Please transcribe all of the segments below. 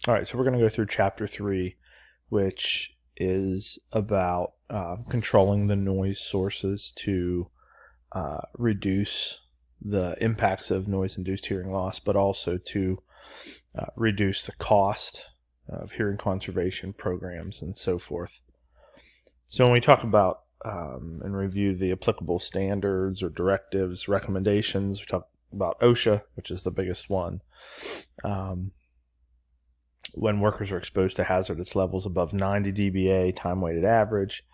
All right, so we're going to go through Chapter 3, which is about controlling the noise sources to reduce the impacts of noise-induced hearing loss, but also to reduce the cost of hearing conservation programs and so forth. So when we talk about and review the applicable standards or directives, recommendations, we talk about OSHA, which is the biggest one. When workers are exposed to hazardous levels above 90 dBA time-weighted average,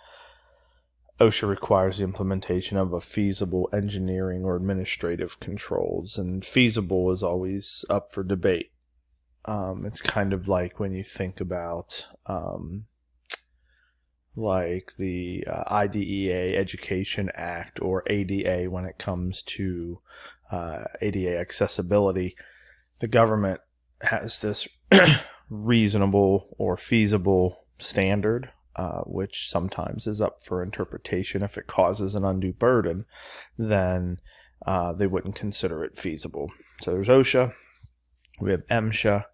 OSHA requires the implementation of a feasible engineering or administrative controls, and feasible is always up for debate. It's kind of like when you think about like the IDEA Education Act or ADA when it comes to ADA accessibility. The government has this reasonable or feasible standard, which sometimes is up for interpretation. If it causes an undue burden, then they wouldn't consider it feasible. So there's OSHA, we have MSHA.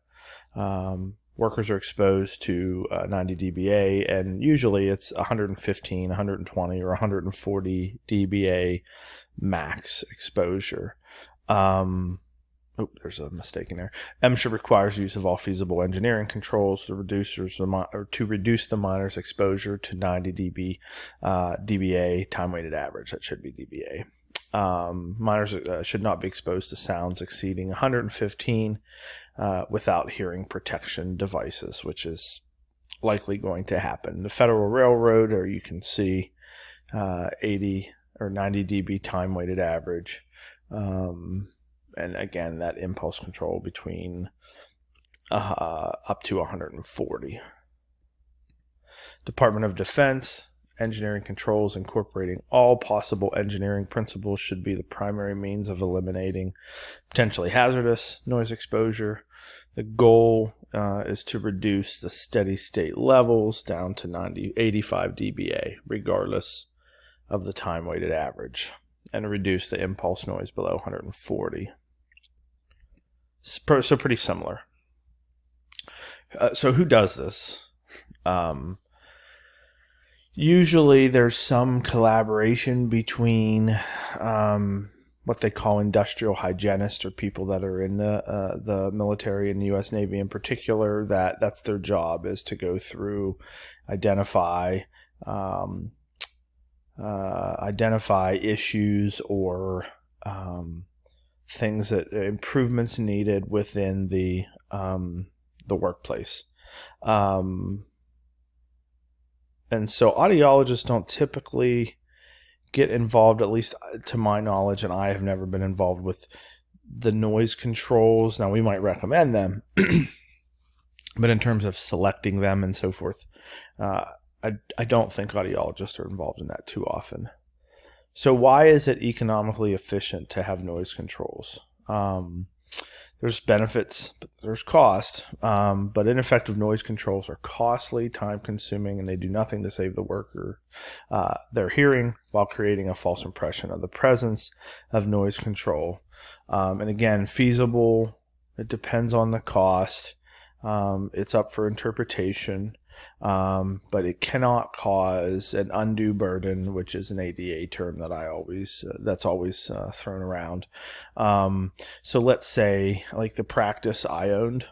Workers are exposed to 90 dBA, and usually it's 115, 120, or 140 dBA max exposure. There's a mistake in there. MSHA requires use of all feasible engineering controls to reduce the minor's exposure to 90 dBA time-weighted average. That should be dBA. Minors should not be exposed to sounds exceeding 115 without hearing protection devices, which is likely going to happen. The Federal Railroad, or you can see 80 or 90 dB time-weighted average. And again, that impulse control between up to 140. Department of Defense, engineering controls incorporating all possible engineering principles should be the primary means of eliminating potentially hazardous noise exposure. The goal is to reduce the steady state levels down to 85 dBA, regardless of the time-weighted average, and reduce the impulse noise below 140. So pretty similar. So who does this? Usually there's some collaboration between what they call industrial hygienists, or people that are in the military and the U.S. Navy in particular. That's their job, is to go through, identify issues or things that improvements needed within the workplace. And so audiologists don't typically get involved, at least to my knowledge, and I have never been involved with the noise controls. Now, we might recommend them, but in terms of selecting them and so forth, I don't think audiologists are involved in that too often. So why is it economically efficient to have noise controls? There's benefits, but there's cost. But ineffective noise controls are costly, time-consuming, and they do nothing to save the worker their hearing while creating a false impression of the presence of noise control. And again, feasible, it depends on the cost. It's up for interpretation. But it cannot cause an undue burden, which is an ADA term that that's always thrown around. So let's say, like the practice I owned,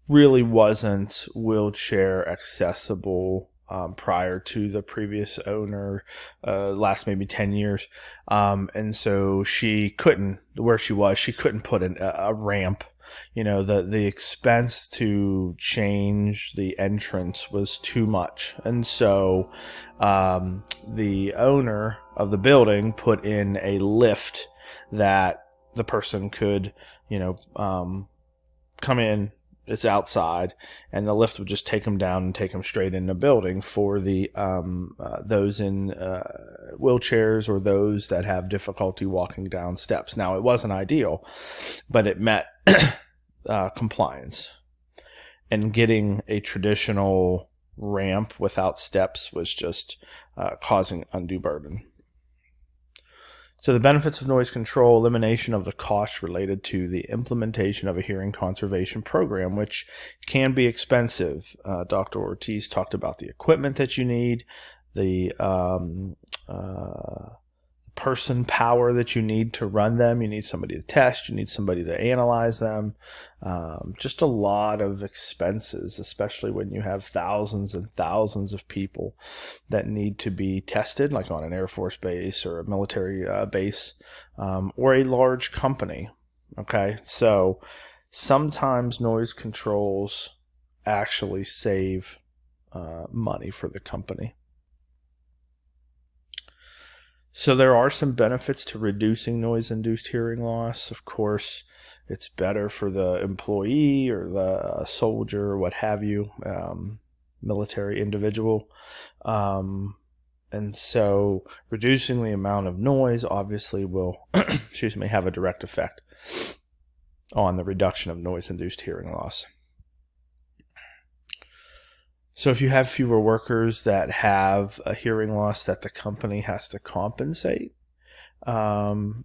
really wasn't wheelchair accessible prior to the previous owner, last maybe 10 years. And so she couldn't put a ramp. You know, the expense to change the entrance was too much. And so the owner of the building put in a lift that the person could, come in. It's outside, and the lift would just take them down and take them straight in the building for the those in wheelchairs or those that have difficulty walking down steps. Now, it wasn't ideal, but it met compliance. And getting a traditional ramp without steps was just causing undue burden. So the benefits of noise control: elimination of the costs related to the implementation of a hearing conservation program, which can be expensive. Dr. Ortiz talked about the equipment that you need, the person power that you need to run them. You need somebody to test, you need somebody to analyze them. Just a lot of expenses, especially when you have thousands and thousands of people that need to be tested, like on an Air Force base or a military base, or a large company. Okay, so sometimes noise controls actually save money for the company. So there are some benefits to reducing noise-induced hearing loss. Of course, it's better for the employee or the soldier or what have you, military individual. And so reducing the amount of noise obviously will have a direct effect on the reduction of noise-induced hearing loss. So if you have fewer workers that have a hearing loss that the company has to compensate, it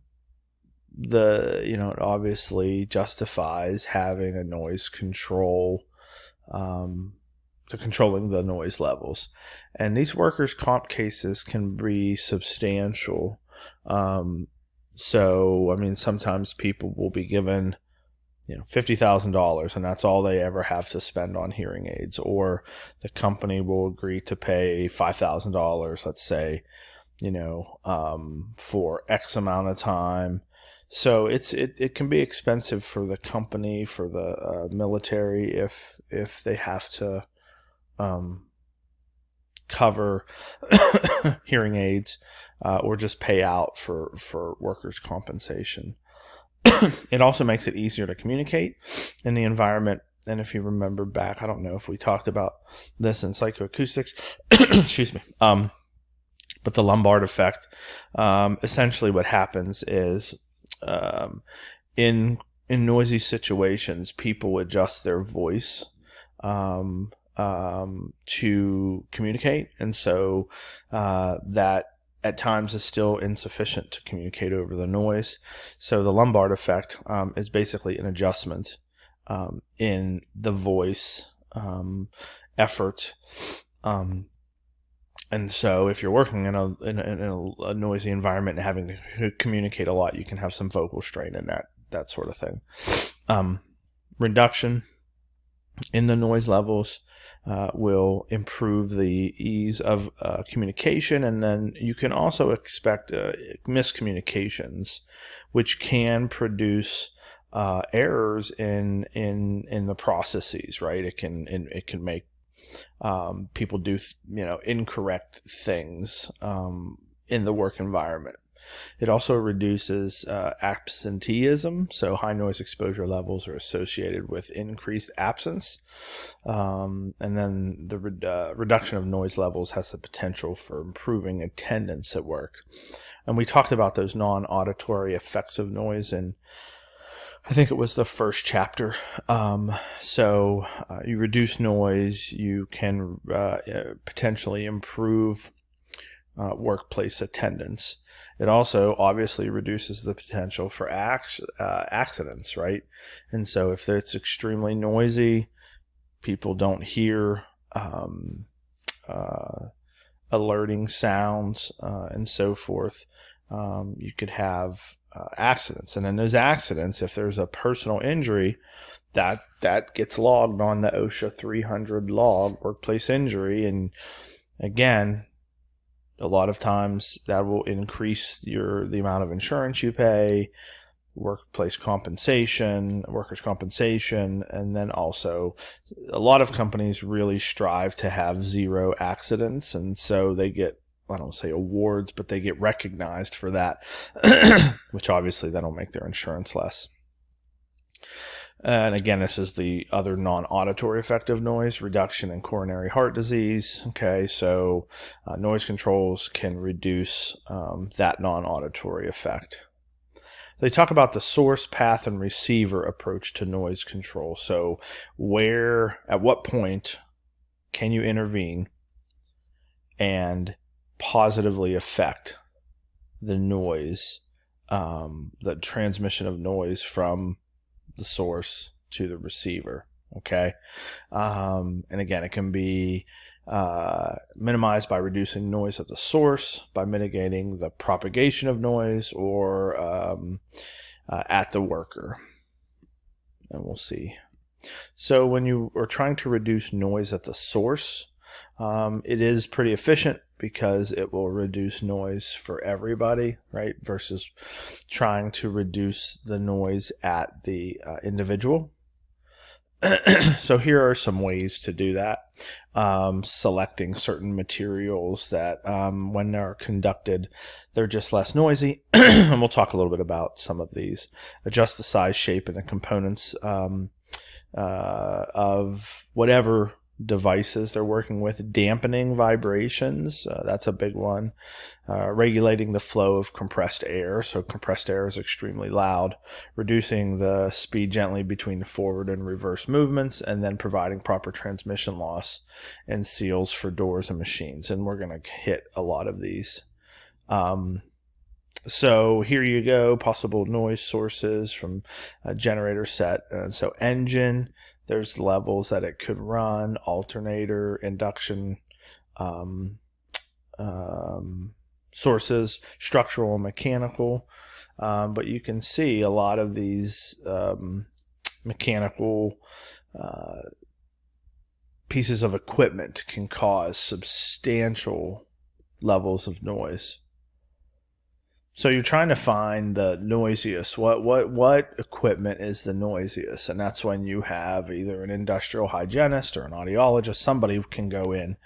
obviously justifies having a noise control, to controlling the noise levels. And these workers' comp cases can be substantial. Sometimes people will be given $50,000, and that's all they ever have to spend on hearing aids, or the company will agree to pay $5,000, let's say, for X amount of time. So it can be expensive for the company, for the military, if they have to cover hearing aids, or just pay out for workers' compensation. It also makes it easier to communicate in the environment. And if you remember back, I don't know if we talked about this in psychoacoustics, excuse me, but the Lombard effect, essentially what happens is, in noisy situations, people adjust their voice to communicate. And so that at times is still insufficient to communicate over the noise. So the Lombard effect is basically an adjustment in the voice effort. And so if you're working in a noisy environment and having to communicate a lot, you can have some vocal strain and that sort of thing. Reduction in the noise levels will improve the ease of communication, and then you can also expect miscommunications, which can produce errors in the processes. Right? It can make people do incorrect things in the work environment. It also reduces absenteeism. So high noise exposure levels are associated with increased absence. And then the reduction of noise levels has the potential for improving attendance at work. And we talked about those non-auditory effects of noise in, I think it was the first chapter. So you reduce noise, you can potentially improve workplace attendance. It also obviously reduces the potential for accidents, right? And so if it's extremely noisy, people don't hear alerting sounds and so forth, you could have accidents. And in those accidents, if there's a personal injury, that gets logged on the OSHA 300 log, workplace injury. And again, a lot of times that will increase the amount of insurance you pay, workers' compensation, and then also a lot of companies really strive to have zero accidents, and so they get, I don't say awards, but they get recognized for that, which obviously that'll make their insurance less. And again, this is the other non-auditory effect of noise: reduction in coronary heart disease. Okay, so noise controls can reduce that non-auditory effect. They talk about the source, path, and receiver approach to noise control. So at what point can you intervene and positively affect the noise the transmission of noise from the source to the receiver. Okay, and again, it can be minimized by reducing noise at the source, by mitigating the propagation of noise, or at the worker. And we'll see. So when you are trying to reduce noise at the source, it is pretty efficient because it will reduce noise for everybody, right? Versus trying to reduce the noise at the individual. So here are some ways to do that. Selecting certain materials that when they're conducted, they're just less noisy. And we'll talk a little bit about some of these. Adjust the size, shape, and the components of whatever devices they're working with. Dampening vibrations, that's a big one. Regulating the flow of compressed air, so compressed air is extremely loud. Reducing the speed gently between the forward and reverse movements, and then providing proper transmission loss and seals for doors and machines. And we're going to hit a lot of these. So here you go, possible noise sources from a generator set. So engine, there's levels that it could run, alternator, induction sources, structural and mechanical. But you can see a lot of these mechanical pieces of equipment can cause substantial levels of noise. So you're trying to find the noisiest. What equipment is the noisiest? And that's when you have either an industrial hygienist or an audiologist, somebody who can go in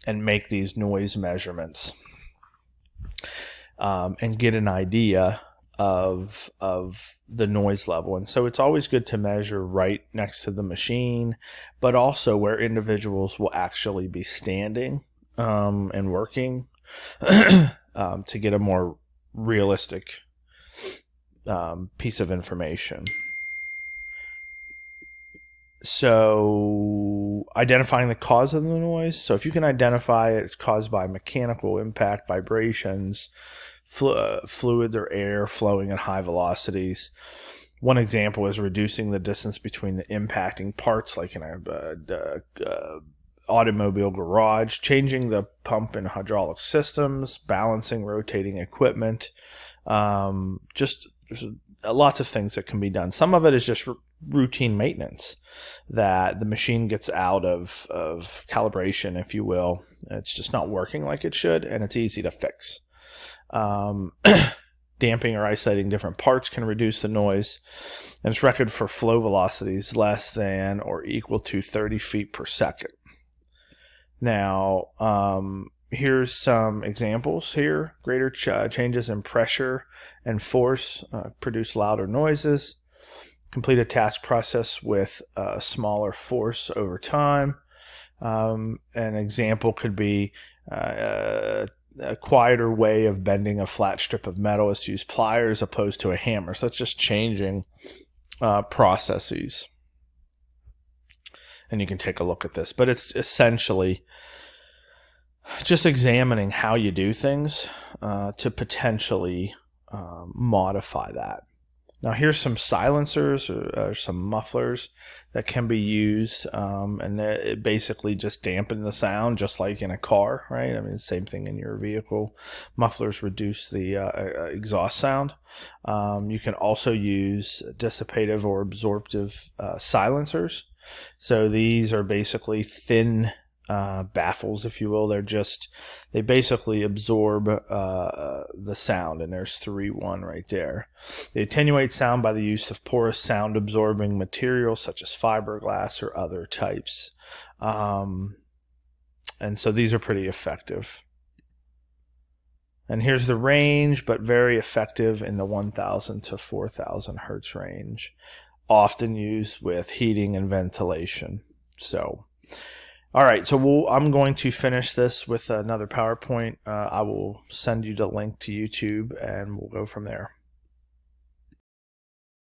and make these noise measurements and get an idea of the noise level. And so it's always good to measure right next to the machine, but also where individuals will actually be standing and working to get a more realistic piece of information. So identifying the cause of the noise. So if you can identify it, it's caused by mechanical impact, vibrations, fluid or air flowing at high velocities. One example is reducing the distance between the impacting parts, like in a automobile garage, changing the pump and hydraulic systems, balancing rotating equipment. Just there's lots of things that can be done. Some of it is just routine maintenance that the machine gets out of calibration, if you will. It's just not working like it should, and it's easy to fix. Damping or isolating different parts can reduce the noise, and it's recorded for flow velocities less than or equal to 30 feet per second. Now, here's some examples here. Greater changes in pressure and force produce louder noises. Complete a task process with a smaller force over time. An example could be a quieter way of bending a flat strip of metal is to use pliers opposed to a hammer. So that's just changing processes. And you can take a look at this. But it's essentially just examining how you do things to potentially modify that. Now here's some silencers or some mufflers that can be used, and it basically just dampen the sound, just like in a car, right? I mean, same thing in your vehicle. Mufflers reduce the exhaust sound. You can also use dissipative or absorptive silencers. So these are basically thin baffles, if you will. They basically absorb the sound, and there's 3-1 right there. They attenuate sound by the use of porous sound absorbing materials such as fiberglass or other types. And so these are pretty effective. And here's the range, but very effective in the 1000 to 4000 hertz range, often used with heating and ventilation. So all right, so I'm going to finish this with another PowerPoint. I will send you the link to YouTube, and we'll go from there.